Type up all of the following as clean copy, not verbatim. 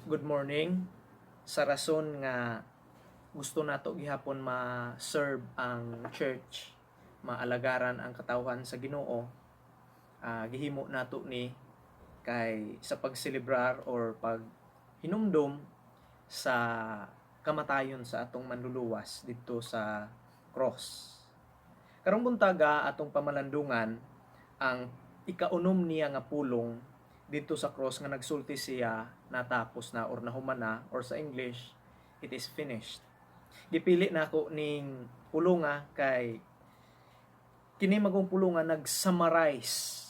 Good morning. Sa rason nga gusto nato gihapon ma-serve ang church, maalagaran ang katawhan sa Ginoo, gihimo nato ni kay sa pagselebrar or pag hinumdom sa kamatayon sa atong manluluwas dito sa cross. Karong buntaga atong pamalandungan ang ikaunom niya nga pulong dito sa cross nga nagsulti siya natapos na or nahuman na, or sa English, it is finished. Gipili na ako ning pulonga kay kini magong pulonga nag-summarize,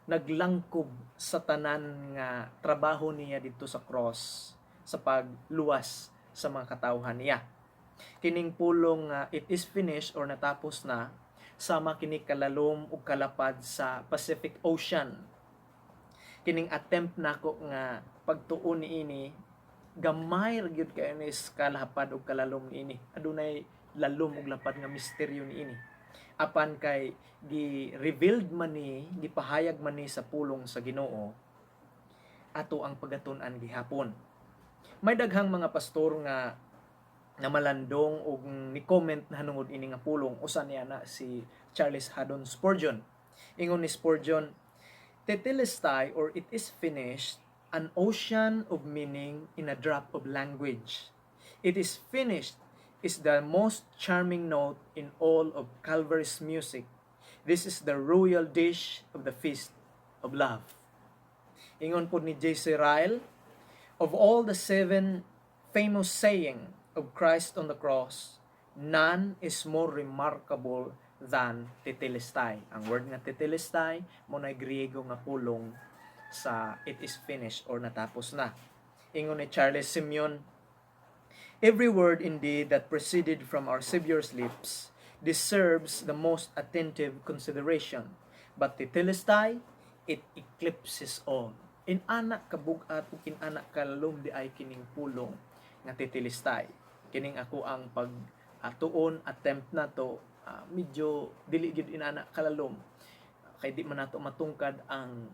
naglangkob sa tanan nga trabaho niya dito sa cross sa pagluwas sa mga katawhan niya. Kining pulong it is finished or natapos na sama kini kalalom ug kalapad sa Pacific Ocean. Kining attempt nako nga pagtuon niini gamay ra gyud kay ni kalapad ug kalalom niini. Adunay lalom ug lapad nga misteryo niini. Apan kay gi-revealed man ni, gipahayag man ni sa pulong sa Ginoo ato ang pagatun-an gihapon. May daghang mga pastor nga malandong ug ni comment na hanungod ini nga pulong. Usa niya na si Charles Haddon Spurgeon. Ingon ni Spurgeon, "Tetelestai or it is finished, an ocean of meaning in a drop of language. It is finished is the most charming note in all of Calvary's music. This is the royal dish of the feast of love." Ingon po ni J.C. Ryle, "Of all the 7 famous saying of Christ on the cross, none is more remarkable than tetelestai." Ang word nga tetelestai mo na Griego nga pulong sa it is finished or natapos na. Ingon ni Charles Simeon, "Every word indeed that proceeded from our Savior's lips deserves the most attentive consideration, but tetelestai, it eclipses all." Inanak kabugat ug inanak kalalom di ay kining pulong nga tetelestai. Kining ako ang tuon attempt nato, medyo dili gyud inana kalalom kay di man nato matungkad ang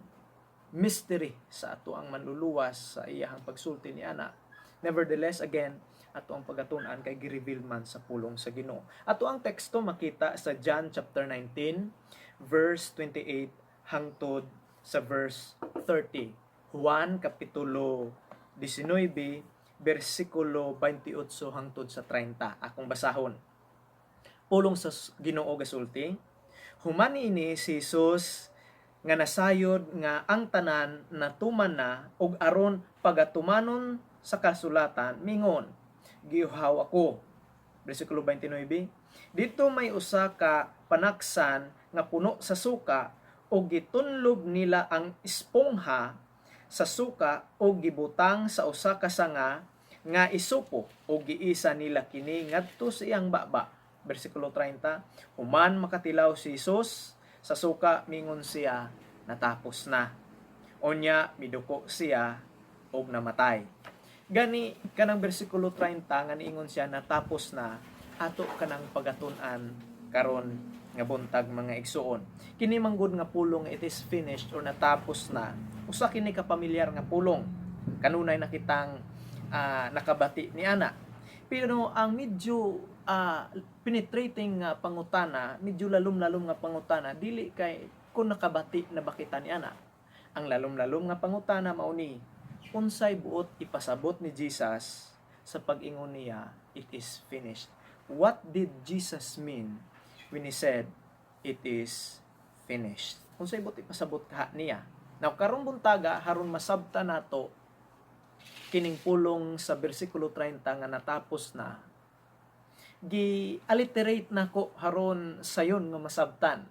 mystery sa ato ang manluluwas sa iyahang pagsulti ni ana. Nevertheless, again, ato ang pagatun-an kay gi-reveal man sa pulong sa Ginoo. Ato ang teksto makita sa John chapter 19 verse 28 hangtod sa verse 30. Juan kapitulo 19 versikulo 28 hangtod sa 30. Akong basahon. Pulong sa Ginoo gasulti, "Human ini si Jesus nga nasayod nga ang tanan natuman na ug aron pagatumanon sa kasulatan mingon, giuhaw ako." Bersikulo 29, "Dito may usa ka panaksan nga puno sa suka ug gitunlob nila ang espongha sa suka ug gibutang sa usa ka sanga nga isupo ug giisa nila kini ngadto sa iyang baba." Bersikulo 30, "Human makatilaw si Jesus sa suka, mingon siya, natapos na. Unya miduko siya ug namatay." Gani kanang bersikulo 30 nga niingon siya natapos na, ato kanang pagatun-an karon nga buntag mga igsuon. Kini manggod nga pulong it is finished or natapos na, usa kini ka pamilyar nga pulong. Kanunay nakitang nakabati ni ana. Pero ang medyo penetrating nga pangutana, medyo lalom-lalom nga pangutana, dili kay kung nakabati na bakita ni ana. Ang lalom-lalom nga pangutana mao ni, unsay buot ipasabot ni Jesus sa pag-ingon niya, it is finished? What did Jesus mean when he said, it is finished? Unsay buot ipasabot niya? Now, karong buntaga, haron masabta nato kining pulong sa bersikulo 30 nga natapos na, gi-alliterate nako haron sayon nga masabtan,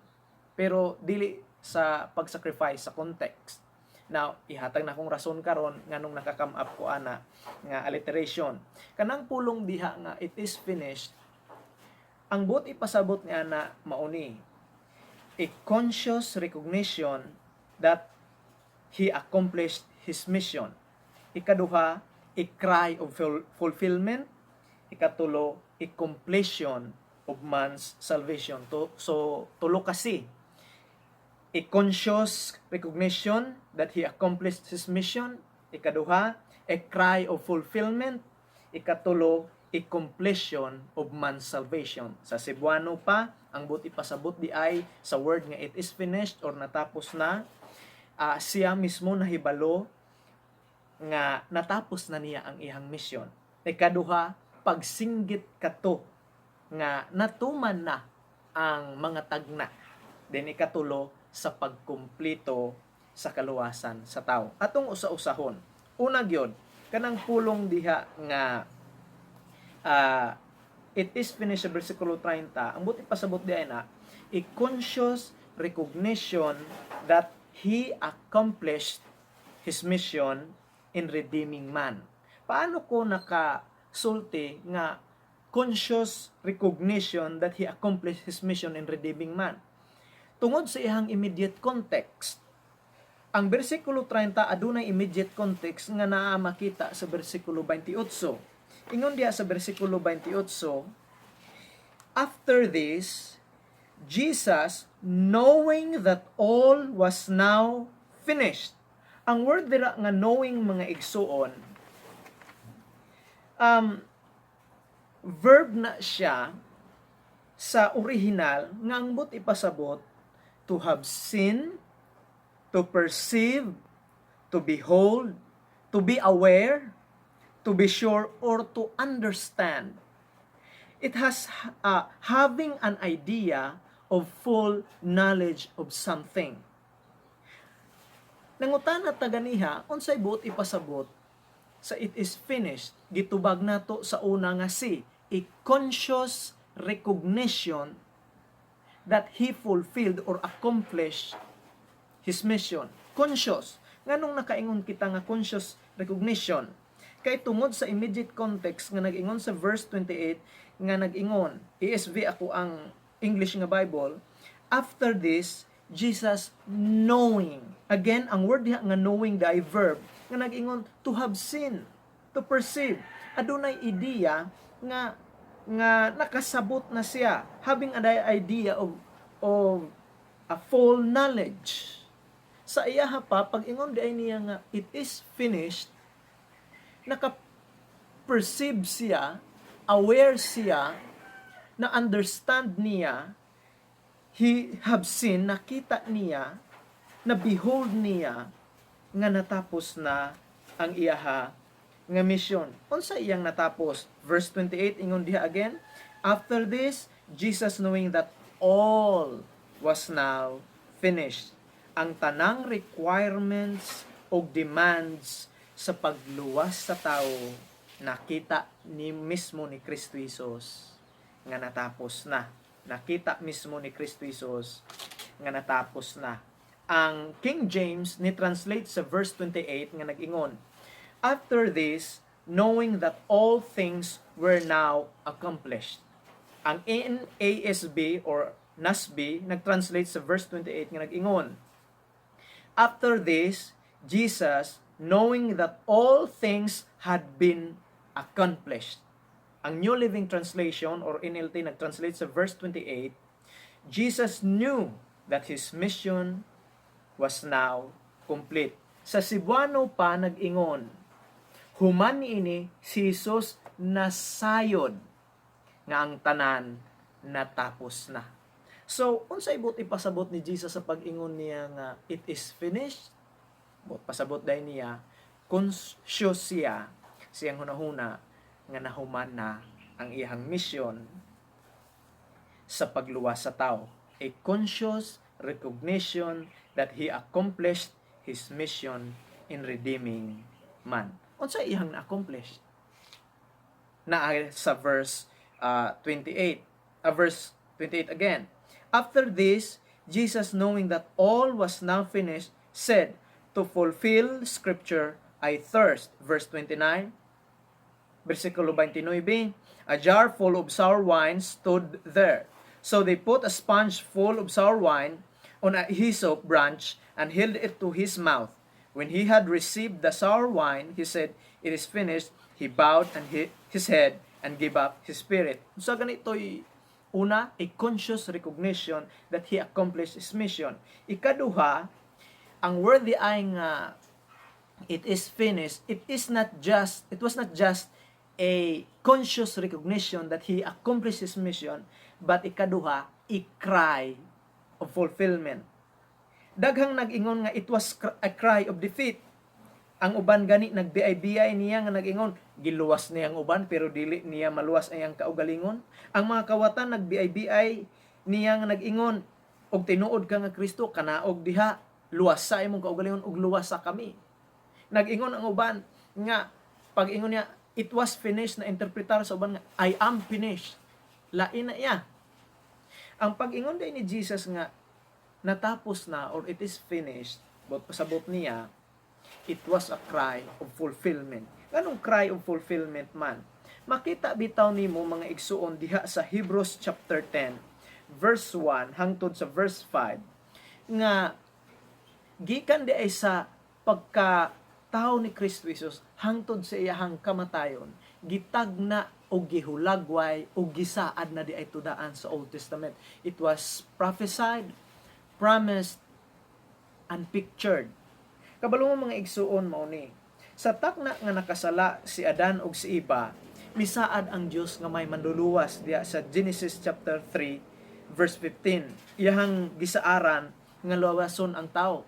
pero dili sa pag-sacrifice sa context. Now, ihatag na kong rason karon nganong nakakam up ko ana nga alliteration. Kanang pulong diha nga it is finished, ang buot ipasabot ni ana mauni, a conscious recognition that he accomplished his mission. Ikaduha, a cry of fulfillment. Ikatulo, a completion of man's salvation. So, tulo kasi. A conscious recognition that he accomplished his mission. Ikaduha, a cry of fulfillment. Ikatulo, a completion of man's salvation. Sa Cebuano pa, ang buti pasabot di ay sa word nga it is finished or natapos na, siya mismo nahibalo nga natapos na niya ang iyang misyon. Ikaduha, pagsinggit kato nga natuman na ang mga tagna. Then ikatulo, sa pagkumplito sa kaluwasan sa tao. Atong usa-usahon. Una gyud, kanang pulong diha nga it is finished sa versikulo 30, ang buti pasabot diay na a conscious recognition that he accomplished his mission in redeeming man. Paano ko nakasulti nga conscious recognition that he accomplished his mission in redeeming man? Tungod sa iyang immediate context. Ang bersikulo 30 adunay immediate context nga naa makita sa bersikulo 28. Ingon diha sa bersikulo 28, after this, Jesus, knowing that all was now finished. Ang word dira nga knowing, mga igsuon, verb na siya sa original nga ang but ipasabot to have seen, to perceive, to behold, to be aware, to be sure, or to understand. It has having an idea of full knowledge of something. Nangutana taganiha, unsay buot ipasabot sa it is finished, gitubag nato sa una nga si, a conscious recognition that he fulfilled or accomplished his mission. Conscious. Nganong nakaingon kita nga conscious recognition? Kay tungod sa immediate context nga nag-ingon sa verse 28 nga nag-ingon, ESV ako ang English nga Bible, after this, Jesus knowing. Again, ang word diha nga knowing dai verb nga nag-ingon to have seen, to perceive. Adunay idea nga nakasabot na siya, having an idea of a full knowledge. Sa iya pa, pag ingon di ay niya nga it is finished, naka-perceive siya, aware siya, na-understand niya, he have seen, nakita niya, na-behold niya, nga natapos na ang iyaha nga mission. Unsa iyang natapos? Verse 28, ingon diha again, after this, Jesus knowing that all was now finished. Ang tanang requirements o demands sa pagluwas sa tao, nakita ni mismo ni Kristo Jesus nga natapos na. Nakita mismo ni Kristo Jesus nga natapos na. Ang King James ni translate sa verse 28 nga nag-ingon, after this, knowing that all things were now accomplished. Ang NASB or NASB nag-translate sa verse 28 nga nag-ingon, after this, Jesus, knowing that all things had been accomplished. Ang New Living Translation or NLT nag-translate sa verse 28, Jesus knew that his mission was now complete. Sa Cebuano pa nag-ingon, human niini si Jesus nasayod nga ang tanan natapos na. So, unsay ibot ipasabot ni Jesus sa pag-ingon niya nga it is finished? Pasabot dahil niya, conscious siyang hunahuna nga nahuman na ang iyang mission sa pagluwas sa tao. A conscious recognition that he accomplished his mission in redeeming man. Unsa iyang na-accomplish? Na sa verse 28. Verse 28 again. After this, Jesus knowing that all was now finished, said, to fulfill scripture, I thirst. Verse 29, versikulo 29, a jar full of sour wine stood there. So they put a sponge full of sour wine on a hyssop branch and held it to his mouth. When he had received the sour wine, he said, it is finished. He bowed and his head and gave up his spirit. So ganito'y una, a conscious recognition that he accomplished his mission. Ikaduha, ang worthy ay nga it is finished, it was not just a conscious recognition that he accomplished his mission, but ikaduha, a cry of fulfillment. Daghang nag-ingon nga it was a cry of defeat. Ang uban gani nagbiay-biay niya nga nag-ingon, giluwas niya ang uban pero dili niya maluwas ang kaugalingon. Ang mga kawatan nagbiay-biay niya nga nag-ingon, og tinuod ka nga Kristo, kanaog diha, luwas sa imong kaugalingon ug luwas sa kami. Nag-ingon ang uban nga pag-ingon niya, it was finished, na interpretar sa uban nga I am finished. Lain na iya. Ang pag-ingon din ni Jesus nga natapos na or it is finished, but pasabot niya, it was a cry of fulfillment. Anong cry of fulfillment man? Makita bitaw nimo mga igsuon diha sa Hebrews chapter 10 verse 1 hangtod sa verse 5 nga gikan di ay sa pagka-tao ni Kristo Jesus hangtod sa iyahang kamatayon, gitagna o gihulagway o gisaad na di ay tudaan sa Old Testament. It was prophesied, promised, and pictured. Kabalo mo mga igsuon mao ni. Sa takna nga nakasala si Adan ug si Eva, misaad ang Dios nga may manluluwas diya sa Genesis chapter 3 verse 15. Iyahang gisaaran nga luwason ang tao.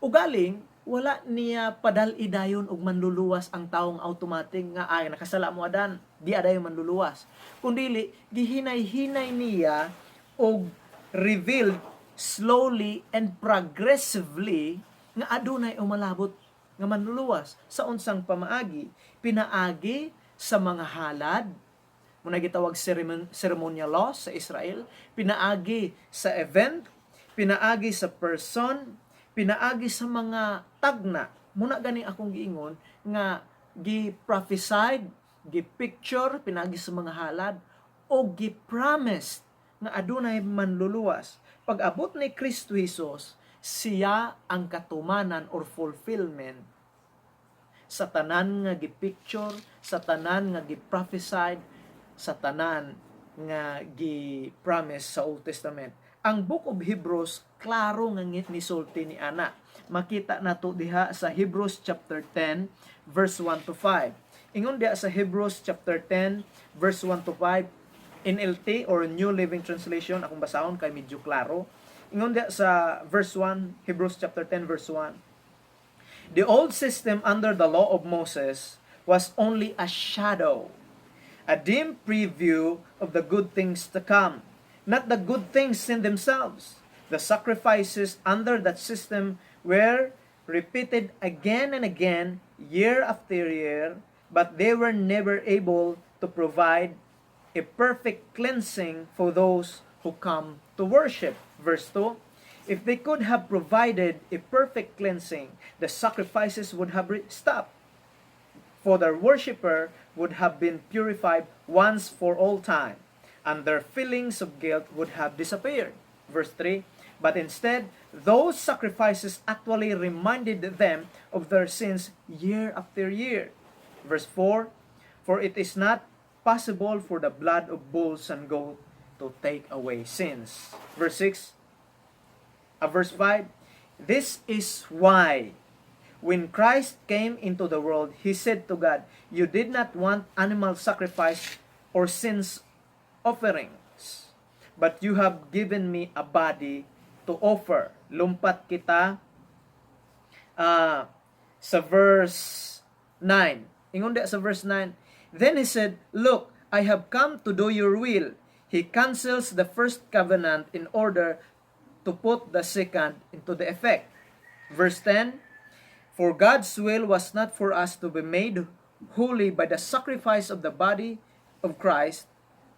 Ugaling wala niya padal-idayon og manluluwas ang taong automatic nga ay nakasala mo Adan, di adayon manluluwas. Kundili gihinay-hinay niya og revealed slowly and progressively nga adunay umalabot nga manluluwas sa unsang pamaagi. Pinaagi sa mga halad, muna gitawag ceremonial law sa Israel, pinaagi sa event, pinaagi sa person, pinaagi sa mga tagna. Muna gani akong giingon nga gi-prophesied, gi-picture, pinaagi sa mga halad, o gi-promised nga adunay manluluwas. Pag-abot ni Kristo Jesus, siya ang katumanan or fulfillment sa tanan nga gipicture, sa tanan nga giprophesied, sa tanan nga gipromise sa Old Testament. Ang Book of Hebrews klaro nga nisulti ni ana. Makita nato diha sa Hebrews chapter 10 verse 1 to 5. Ingon diha sa Hebrews chapter 10 verse 1 to 5, NLT or New Living Translation, akong basahon kay medyo klaro. Ingon diha sa verse 1, Hebrews chapter 10 verse 1. The old system under the law of Moses was only a shadow, a dim preview of the good things to come, not the good things in themselves. The sacrifices under that system were repeated again and again, year after year, but they were never able to provide a perfect cleansing for those who come to worship. Verse 2, if they could have provided a perfect cleansing, the sacrifices would have stopped, for the worshiper would have been purified once for all time, and their feelings of guilt would have disappeared. Verse 3, but instead, those sacrifices actually reminded them of their sins year after year. Verse 4, for it is not possible for the blood of bulls and goats to take away sins. Verse 6, verse 5, this is why when Christ came into the world, he said to God, you did not want animal sacrifice or sins offerings, but you have given me a body to offer. Lumpat kita sa verse 9. Ingon dia sa verse 9, then he said, look, I have come to do your will. He cancels the first covenant in order to put the second into the effect. Verse 10, for God's will was not for us to be made holy by the sacrifice of the body of Christ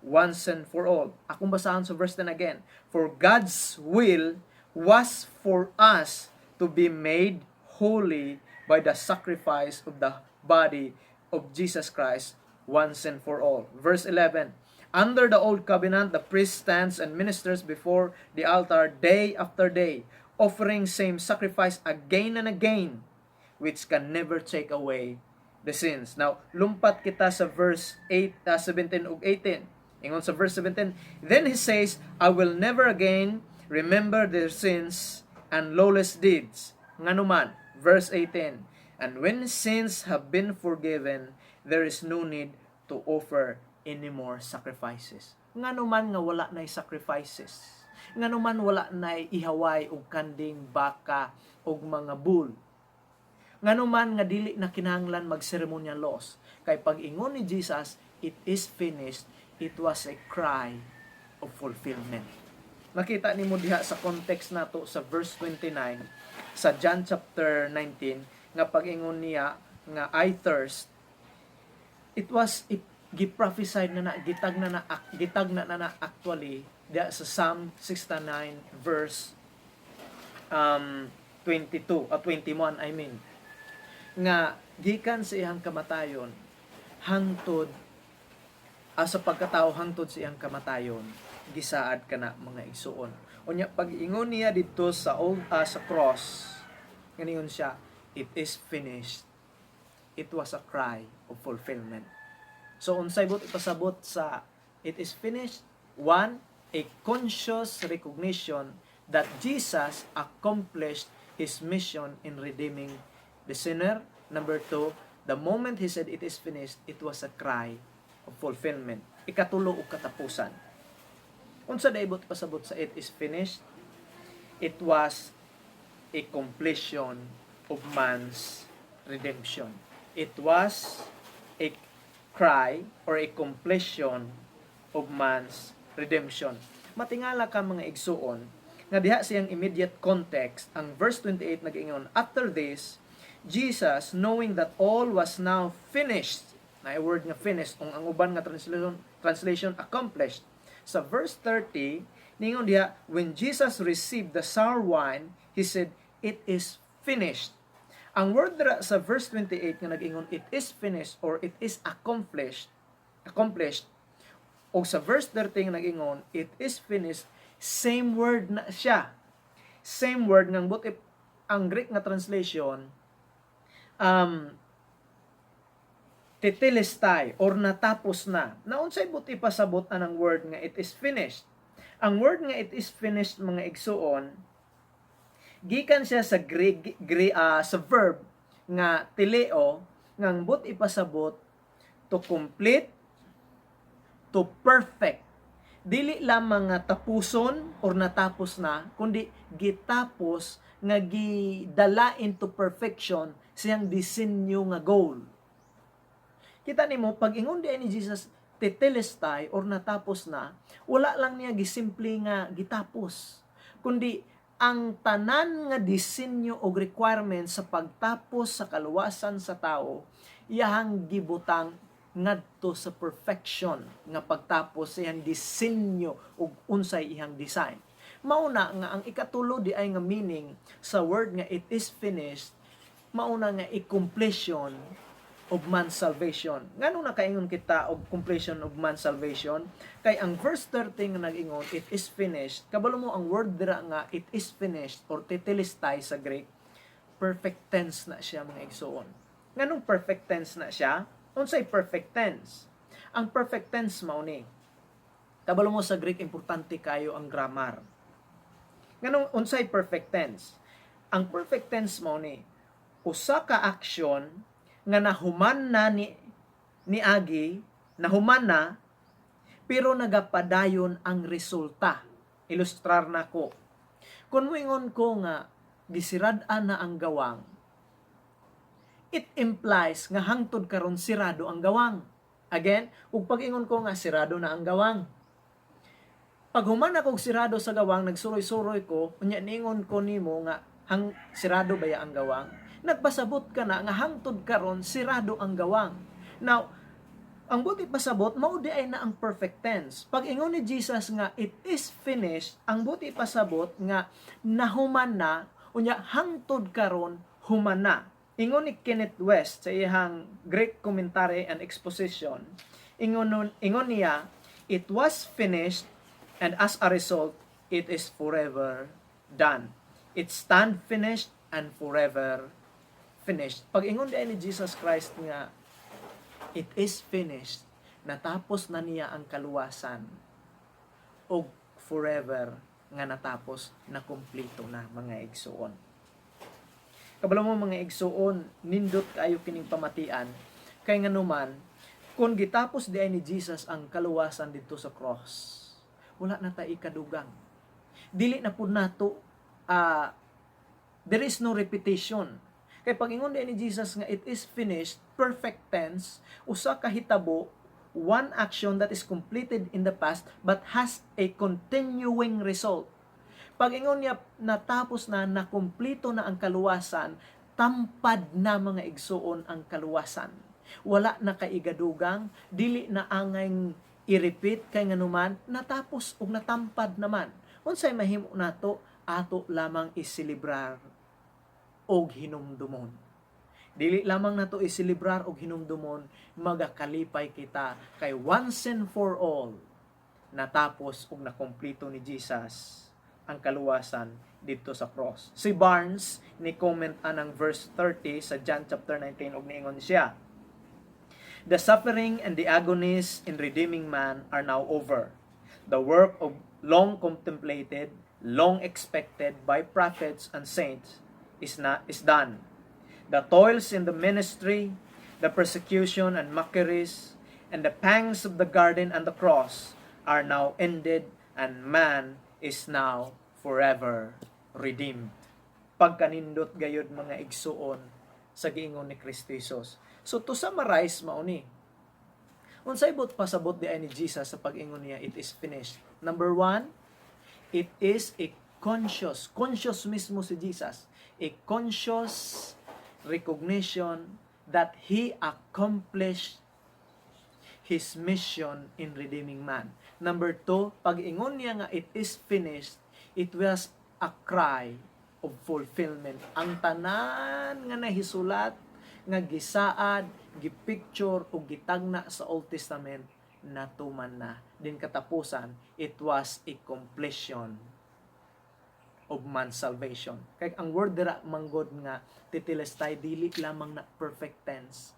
once and for all. Akong basahan sa verse 10 again. For God's will was for us to be made holy by the sacrifice of the body of Jesus Christ once and for all. Verse 11, under the old covenant, the priest stands and ministers before the altar day after day, offering same sacrifice again and again, which can never take away the sins. Now, lumpat kita sa verse 17 ug 18. Ingon sa verse 17, then he says, I will never again remember their sins and lawless deeds. Nganuman, verse 18, And when sins have been forgiven, there is no need to offer any more sacrifices. Ngano man nga wala nay sacrifices. Ngano man wala nay ihaway og kanding baka og mga bull. Ngano man nga dili na kinahanglan mag-ceremonial laws. Kay pag-ingon ni Jesus, it is finished, it was a cry of fulfillment. Makita nimo diha sa context nato sa verse 29 sa John chapter 19 nga pag-ingon niya nga I thirst, it gi-prophesied na gitag na actually diha sa Psalm 69 verse 21 I mean, nga gikan sa iyang kamatayon hangtod sa pagkatao hangtod sa iyang kamatayon gisaad kana mga igsuon. Unya pag-ingon niya didto sa sa cross, ganiyon siya, it is finished. It was a cry of fulfillment. So unsay bot ipasabot sa it is finished? One, a conscious recognition that Jesus accomplished his mission in redeeming the sinner. Number two, the moment he said it is finished, it was a cry of fulfillment. Ikatulo og katapusan. Unsa daibot pasabot sa it is finished? It was a completion of man's redemption. It was a cry or a completion of man's redemption. Matingala ka mga igsuon nga diha siyang immediate context, ang verse 28 nag-ingon, after this, Jesus, knowing that all was now finished, na word nga finished, kung ang uban nga translation accomplished. Sa verse 30, ningon diha, when Jesus received the sour wine, he said, it is finished. Ang word dira sa verse 28 nga nag-ingon, it is finished or it is accomplished, o sa verse 30 nga nag-ingon, it is finished, same word na siya. Same word ng but ang Greek na translation, tetelestai or natapos na. Naunsay buti pasabot anang word nga it is finished. Ang word nga it is finished mga igsuon, gikan siya sa sa verb nga teleo ngang but ipasabot to complete, to perfect. Dili lamang nga tapuson or natapos na, kundi gitapos nga gidala into perfection siyang disenyo nga goal. Kita nimo pag ingon di ni Jesus tetelestai or natapos na, wala lang niya gisimple nga gitapos, kundi ang tanan nga disenyo o requirements sa pagtapos sa kaluwasan sa tao iyang gibutang ngadto sa perfection nga pagtapos sa iyang disenyo ug unsay iyang design. Mauna nga ang ikatulo di ay nga meaning sa word nga it is finished, mauna nga i-completion of man's salvation. Ngano na kaingon kita og completion of man's salvation? Kay ang verse 13 nga nag-ingon it is finished, kabalo mo ang word dira nga it is finished or tetelestai sa Greek, perfect tense na siya mga igsoon. Nganong perfect tense na siya? Unsay perfect tense? Ang perfect tense mao ni, kabalo mo sa Greek importante kayo ang grammar. Nganong unsay perfect tense? Ang perfect tense mao ni, usa ka action nga nahuman na ni agi, nahuman na, pero nagapadayon ang resulta. Ilustrar na ko. Kung moingon ko nga, gisirad-an na ang gawang, it implies nga hangtod karon sirado ang gawang. Again, ug pag-ingon ko nga sirado na ang gawang. Pag human ako sirado sa gawang, nagsuroy-suroy ko, unya ningon ko nimo nga sirado baya ang gawang. Nagpasabot ka na nga hangtod karon sirado ang gawang. Now, ang buti pasabot mao di ay na ang perfect tense. Pag ingon ni Jesus nga it is finished, ang buti pasabot nga nahuman na unya hangtod karon human na. Ingon ni Kenneth West sa iyang Greek Commentary and Exposition, ingon niya, it was finished and as a result, it is forever done. It stand finished and forever finished. Pag ingon ni Jesus Christ nga, it is finished, natapos na niya ang kaluwasan, o forever nga natapos na kumpleto na mga igsuon. Kabalo mo mga igsuon, nindot kayo kining pamatian, kay nganuman, kung gitapos di ay ni Jesus ang kaluwasan dito sa cross, wala na tayo ikadugang. Dili na po nato, there is no repetition. Kay pag ingon di ni Jesus nga it is finished, perfect tense, usa ka hitabo, one action that is completed in the past but has a continuing result. Pag ingon niya natapos na, nakumpleto na ang kaluwasan, tampad na mga igsuon ang kaluwasan. Wala na kaigadugang, dili na angay i-repeat kay nganuman, natapos ug natampad naman. Unsay mahimo nato, ato lamang iselebrar og hinumdumon. Dili lamang nato iselebrar og hinumdumon, magakalipay kita kay once and for all natapos ug nakumpleto ni Jesus ang kaluwasan dito sa cross. Si Barnes ni comment anang verse 30 sa John chapter 19 ug niingon siya, "The suffering and the agonies in redeeming man are now over. The work of long contemplated, long expected by prophets and saints is done. The toils in the ministry, the persecution and mockeries, and the pangs of the garden and the cross are now ended, and man is now forever redeemed." Pagkanindot gayud mga igsuon sa giingon ni Kristo Jesus. So to summarize mao ni, unsay bot pasabot di ay ni Jesus sa pag-ingon niya it is finished. Number 1, it is a conscious mismo si Jesus, a conscious recognition that He accomplished His mission in redeeming man. Number 2, pag-ingon niya nga it is finished, it was a cry of fulfillment. Ang tanan nga nahisulat, nga gisaad, gipicture o gitagna sa Old Testament, natuman na. Din katapusan, it was a completion of man's salvation. Kaya ang word dira manggod nga titilestay, dili lamang na perfect tense.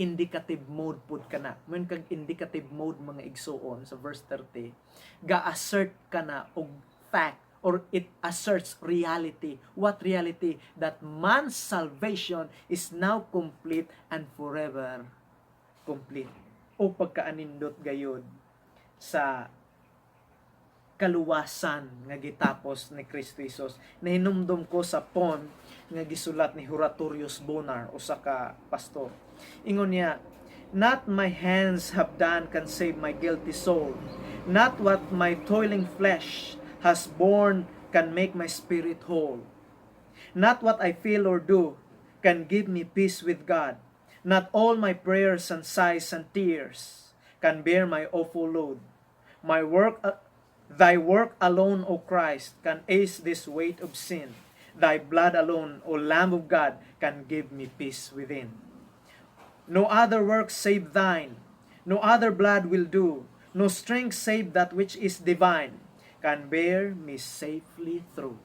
Indicative mode pud kana. When kag indicative mode mga igsuon sa verse 30, ga-assert kana og fact or it asserts reality. What reality? That man's salvation is now complete and forever complete. O pagkaanindot gayud sa kaluwasan nga gitapos ni Kristo Jesus. Nahinumdum ko sa poem nga gisulat ni Horatius Bonar, usa ka pastor. Ingon niya, "Not my hands have done can save my guilty soul. Not what my toiling flesh has borne can make my spirit whole. Not what I feel or do can give me peace with God. Not all my prayers and sighs and tears can bear my awful load. Thy work alone, O Christ, can ace this weight of sin. Thy blood alone, O Lamb of God, can give me peace within. No other work save thine, no other blood will do, no strength save that which is divine, can bear me safely through.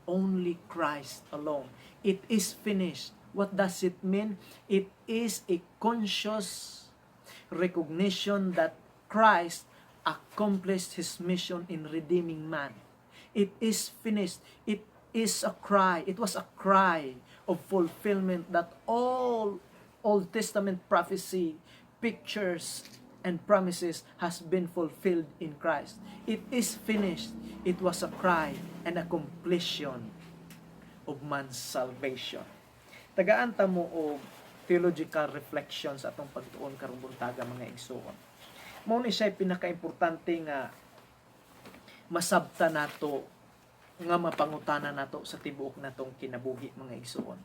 Only Christ alone. It is finished. What does it mean? It is a conscious recognition that Christ accomplished His mission in redeeming man. It is finished. It is a cry. It was a cry of fulfillment that all Old Testament prophecy, pictures, and promises has been fulfilled in Christ. It is finished. It was a cry and a completion of man's salvation. Tagaan ta mo og theological reflections atong pagtuon karong buntaga mga igsoon. Mao ni siya pinaka-importante nga masabta nato nga mapangutana nato sa tibuok natong kinabuhi mga igsoon.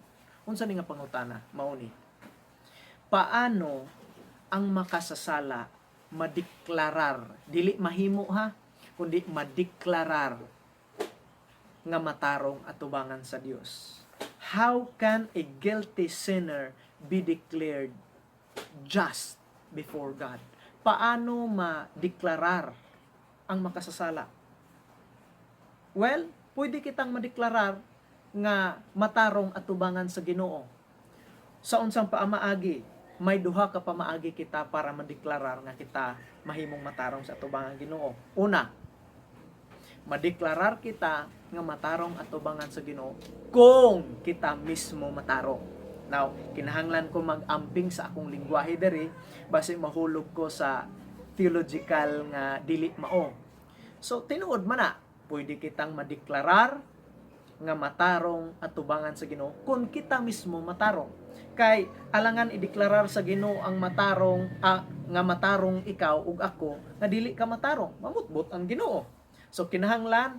Unsa ni nga pangutana? Mao ni, paano ang makasasala madeklarar, dili mahimo ha, kundi madeklarar nga matarong atubangan sa Dios. How can a guilty sinner be declared just before God? Paano madeklarar ang makasasala? Well, pwede kitang madeklarar nga matarong atubangan sa Ginoo. Sa unsang paamaagi, may duha ka pamaagi kita para madeklarar nga kita mahimong matarong sa atubangan Ginoo. Una, Madeklarar kita nga matarong atubangan sa Ginoo kung kita mismo matarong. Now, kinahanglan ko mag-amping sa akong lingwahe diri base mahulog ko sa theological nga dili mao. So tinuod man na, pwede kitang madeklarar nga matarong atubangan sa Ginoo kung kita mismo matarong. Kay alangan ideklarar sa Ginoo ang matarong nga matarong ikaw ug ako nga dili ka matarong, mamutbot ang Ginoo. So kinahanglan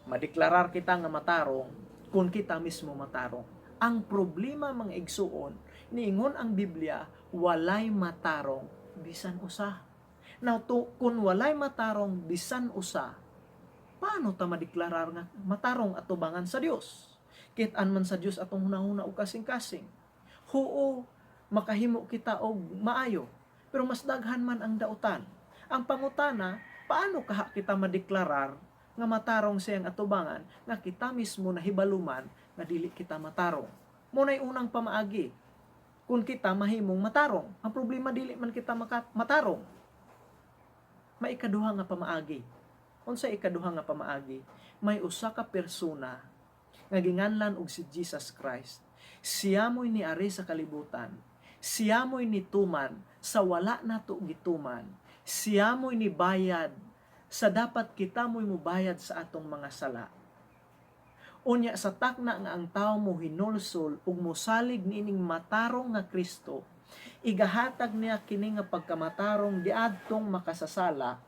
madeklarar kita nga matarong kung kita mismo matarong. Ang problema mga igsuon, niingon ang Biblia, walay matarong bisan usa. Now kung walay matarong bisan usa, paano ta madeklarar nga matarong atubangan sa Dios? Kit-an man sa Dios atong hunahuna og kasing-kasing. Huo makahimo kita og maayo, pero mas daghan man ang dautan. Ang pangutana, paano kaha kita madeklarar nga matarong siyang atubangan nga kita mismo nahibaluman nga dili kita matarong? Munay unang pamaagi, kung kita mahimong matarong, ang problema dili man kita matarong. Maikaduha nga pamaagi. Unsa ikaduha nga pamaagi? May usa ka persona nga ginganlan og si Jesus Christ. Siya mo'y niari sa kalibutan. Siya mo'y nituman sa wala nato gituman. Siya mo'y nibayad sa dapat kita mo'y mubayad sa atong mga sala. Unya sa takna nga ang tao mo hinulsol ug mosalig niining matarong nga Kristo, igahatag niya kini nga pagkamatarong diadtong makasasala.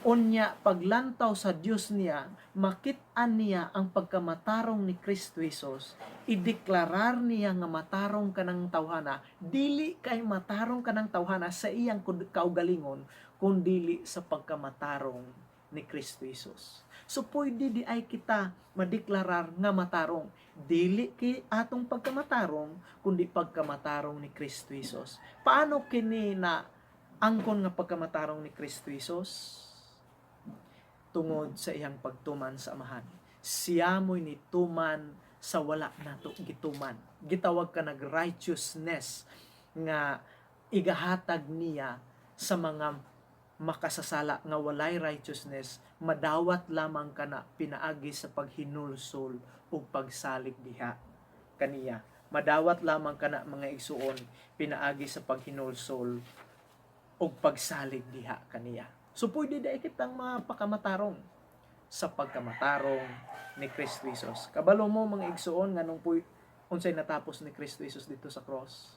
Unya paglantaw sa Dios niya, makit-an niya ang pagkamatarong ni Kristo Jesus, ideklarar niya nga matarong kanang tawhana, dili kay matarong kanang tawhana sa iyang kaugalingon, kundi sa pagkamatarong ni Kristo Jesus. So pwede di ay kita madeklarar nga matarong, dili kay atong pagkamatarong, kundi pagkamatarong ni Kristo Jesus. Paano kini na angkon nga pagkamatarong ni Kristo Jesus? Tungod sa iyang pagtuman sa amahan. Siya mo'y nituman sa wala nato gituman. Gitawag ka nag-righteousness nga igahatag niya sa mga makasasala nga walay righteousness, madawat lamang kana pinaagi sa paghinulsol ug pagsalig diha kaniya. Madawat lamang kana mga igsuon pinaagi sa paghinulsol ug pagsalig diha kaniya. So pwede dai kitang mapakamatarong sa pagkamatarong ni Kristo Jesus. Kabalo mo mga igsuon nganong unsay natapos ni Kristo Jesus dito sa cross?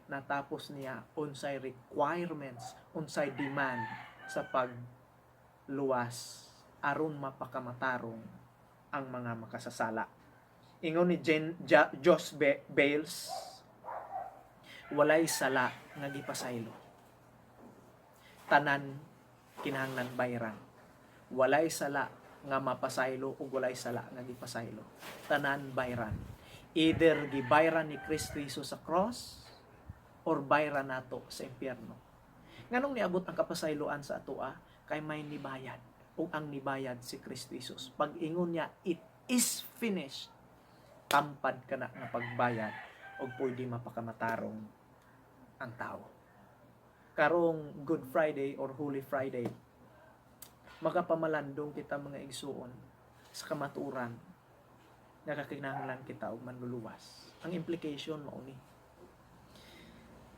Natapos niya unsay requirements, unsay demand sa pagluwas aron mapakamatarong ang mga makasasala. Ingon ni Josh Bales, walay sala nga gipasaylo. Tanan kinahanglan bayran. Walay sala nga mapasaylo ug walay sala nga gipasaylo. Tanan bayran. Either gibayran ni Kristo Jesus sa cross or bayran nato sa impyerno. Nganong niabot ang kapasayloan sa atoa? Kay may nibayad. O ang nibayad si Kristo Jesus. Pag ingon niya, it is finished. Tampad ka na nga pagbayad o pwede mapakamatarong ang tao. Karong Good Friday or Holy Friday, makapamalandong kita mga igsuon sa kamaturan nga kakinahanglan kita og manluluwas. Ang implication mao ni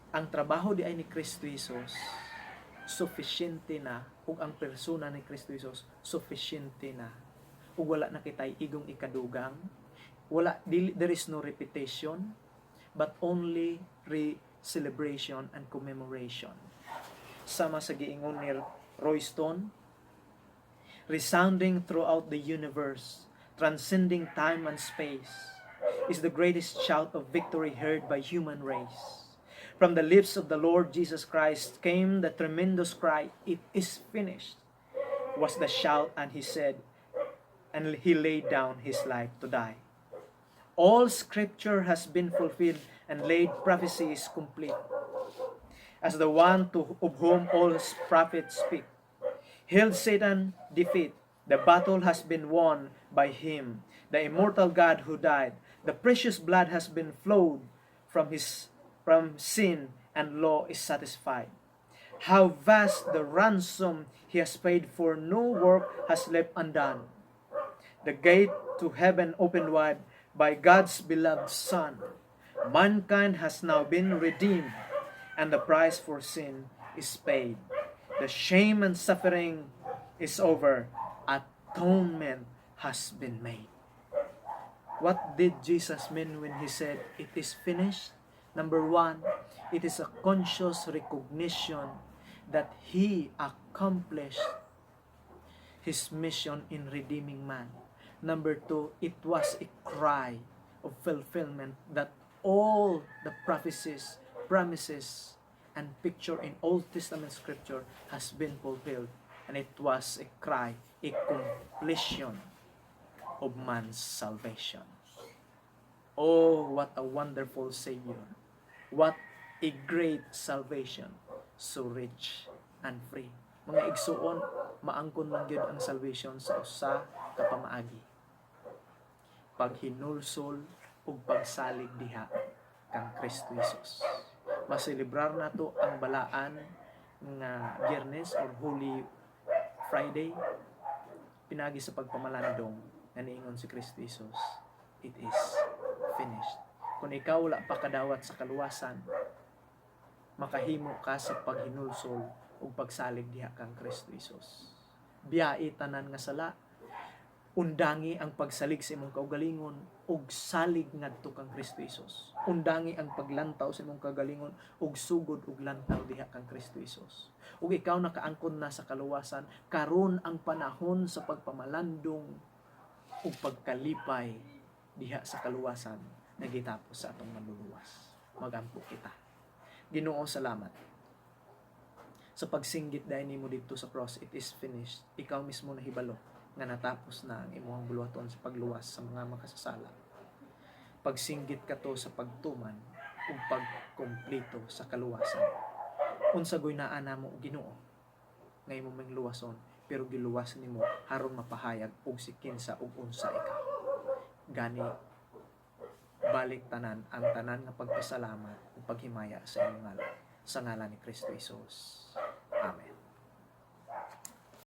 ang trabaho di ay ni Kristo Jesus sufficiente na ug ang persona ni Kristo Jesus sufficiente na ug wala na kitay igong ikadugang, wala there is no repetition but only celebration and commemoration. Sama sa giingon ni Royston, resounding throughout the universe, transcending time and space, is the greatest shout of victory heard by human race. From the lips of the Lord Jesus Christ came the tremendous cry, "It is finished," was the shout, and he said, and he laid down his life to die. All scripture has been fulfilled, and laid prophecy is complete. As the one of whom all prophets speak, hailed Satan defeat. The battle has been won by him, the immortal God who died. The precious blood has been flowed from sin, and law is satisfied. How vast the ransom he has paid, for no work has left undone. The gate to heaven opened wide by God's beloved Son. Mankind has now been redeemed, and the price for sin is paid. The shame and suffering is over. Atonement has been made. What did Jesus mean when he said, "It is finished"? Number one, it is a conscious recognition that he accomplished his mission in redeeming man. Number two, it was a cry of fulfillment that all the prophecies, promises, and picture in Old Testament scripture has been fulfilled. And it was a cry, a completion of man's salvation. Oh, what a wonderful Savior. What a great salvation. So rich and free. Mga igsuon, maangkon lang gyud ang salvation sa usa ka pamaagi. Paghinulsol ug pagsalig diha kang Kristo Jesus. Maselebrar nato ang balaan nga Biyernes or Holy Friday pinagi sa pagpamalandong nga niingon si Kristo Jesus. It is finished. Kung ikaw wala pa kadawat sa kaluwasan, makahimo ka sa paghinulsol ug pagsalig diha kang Kristo Jesus. Biyai tanan nga sala, undangi ang pagsalig sa imong kaugalingon ug salig ngadto kang Kristo Jesus. Undangi ang paglantaw sa imong kaugalingon ug sugod ug lantaw diha kang Kristo Jesus. Ug ikaw nakaangkon na sa kaluwasan, karon ang panahon sa pagpamalandong ug pagkalipay diha sa kaluwasan nagitapos sa atong manluluwas. Magampo kita. Ginoo, salamat sa pagsinggit dahil nimo dito sa cross. It is finished. Ikaw mismo nahibalo nga natapos na ang imong buluhaton sa pagluwas sa mga makasasala. Pagsinggit kato sa pagtuman ug pagkumpleto sa kaluwasan. Unsa goy-naa namo Ginoo nga imong mangluwason, pero giluwas nimo aron mapahayag og sikinsa ug unsa ikaw. Gani balik tanan ang tanan nga pagpasalamat ug paghimaya sa imong ngalan, sa ngalan ni Kristo Jesus. Amen.